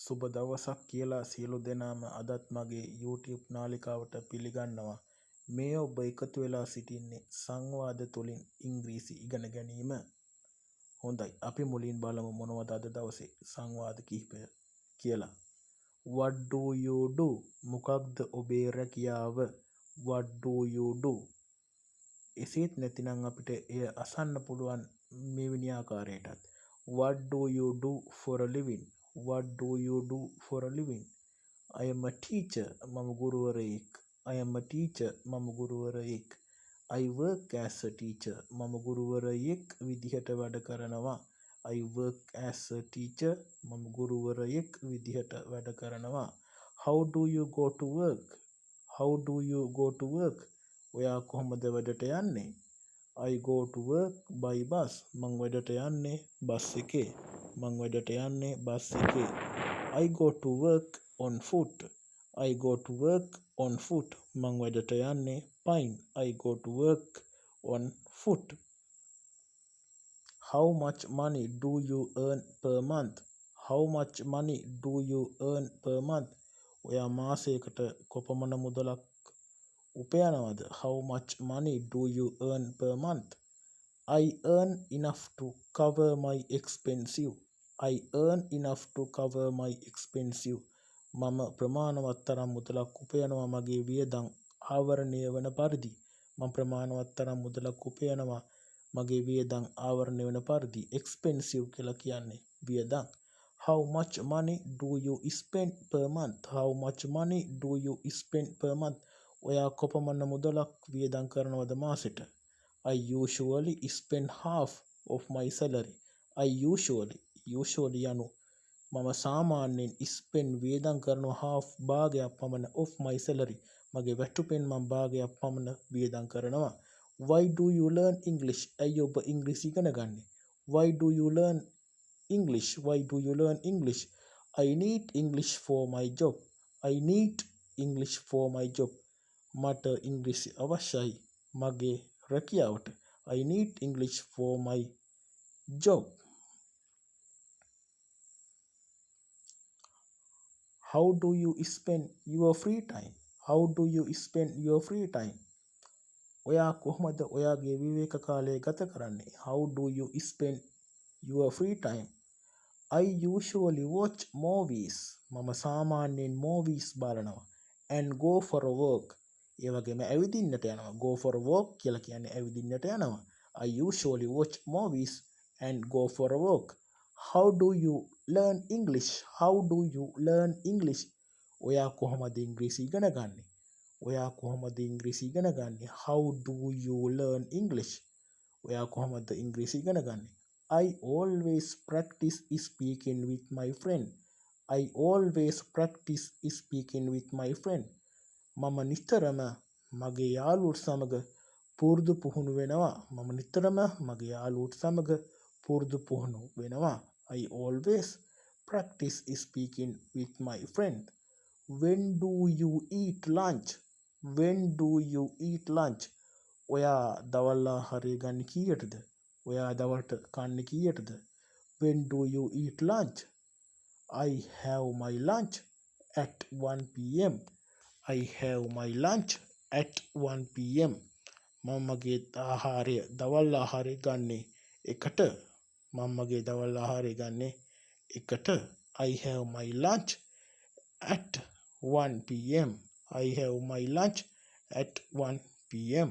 සුබ දවසක් කියලා සියලු දෙනාම අදත් මගේ YouTube නාලිකාවට පිළිගන්නවා. මේ ඔබ එකතු වෙලා සිටින්නේ සංවාද තුලින් ඉංග්‍රීසි ඉගෙන ගැනීම. හොඳයි, අපි මුලින් බලමු මොනවද අද දවසේ සංවාද කිහිපය කියලා. What do you do? මොකක්ද ඔබේ රැකියාව? What do you do? එසේත් නැතිනම් අපිට එය අසන්න පුළුවන් මෙවැනි ආකාරයටත්. What do you do for a living? What do you do for a living? I am a teacher. මම ගුරුවරයෙක්. I am a teacher. මම ගුරුවරයෙක්. I work as a teacher. මම ගුරුවරයෙක් විදිහට වැඩ කරනවා. I work as a teacher. මම ගුරුවරයෙක් විදිහට වැඩ කරනවා. How do you go to work? How do you go to work? ඔයා කොහොමද වැඩට යන්නේ? I go to work by bus. මං වැඩට යන්නේ බස් එකේ. මං වැඩට යන්නේ බස් එකේ. I go to work on foot. I go to work on foot. මං වැඩට යන්නේ පයින්. I go to work on foot. How much money do you earn per month? How much money do you earn per month? ඔයා මාසයකට කොපමණ මුදලක් උපයනවද? How much money do you earn per month? I earn enough to cover my expensive. I earn enough to cover my expensive. මම ප්‍රමාණවත් තරම් මුදලක් උපයනවා මගේ වියදම් ආවරණය වන පරිදි. මම ප්‍රමාණවත් තරම් මුදලක් උපයනවා මගේ වියදම් ආවරණය වන පරිදි. expensive කියලා කියන්නේ වියදම්. How much money do you spend per month? How much money do you spend per month? ඔයා කොපමණ මුදලක් වියදම් කරනවද මාසෙට? I usually spend half of my salary. I usually යනු මම සාමාන්‍යයෙන් spend වියදම් කරනවා half භාගයක් පමණ of my salary. මගේ වැටුපෙන් මම භාගයක් පමණ වියදම් කරනවා. Why do you learn English? ඇයි ඔබ ඉංග්‍රීසි ඉගෙන ගන්නේ? Why do you learn English? Why do you learn English? I need English for my job. I need English for my job. මට ඉංග්‍රීසි අවශ්‍යයි මගේ රැකියාවට. I need English for my job. How do you spend your free time? How do you spend your free time? ඔයා කොහොමද ඔයාගේ විවේක කාලය ගත කරන්නේ? How do you spend your free time? I usually watch movies. මම සාමාන්‍යයෙන් movies බලනවා. And go for a walk. ඒ වගේම ඇවිදින්නට යනවා. Go for a walk කියලා කියන්නේ ඇවිදින්නට යනවා. I usually watch movies and go for a walk. How do you learn English? How do you learn English? ඔයා කොහොමද ඉංග්‍රීසි ඉගෙන ගන්නේ? ඔයා කොහොමද ඉංග්‍රීසි ඉගෙන ගන්නේ? How do you learn English? ඔයා කොහොමද ඉංග්‍රීසි ඉගෙන ගන්නේ? I always practice speaking with my friend. I always practice speaking with my friend. මම නිතරම මගේ යාළුවොත් සමග පුරුදු පුහුණු වෙනවා. මම නිතරම මගේ යාළුවොත් සමග පුරුදු පුහුණු වෙනවා. I always practice speaking with my friend. When do you eat lunch? When do you eat lunch? ඔයා දවල් ආහාරය ගන්න කීයටද? ඔයා දවල්ට කන්නේ කීයටද? When do you eat lunch? I have my lunch at 1 p.m. I have my lunch at 1 p.m. මම මගේ ආහාරය දවල් ආහාරය ගන්නේ එකට. මම මගේ දවල් ආහාරය ගන්නේ එකට. I have my lunch at 1 p.m. I have my lunch at 1 p.m.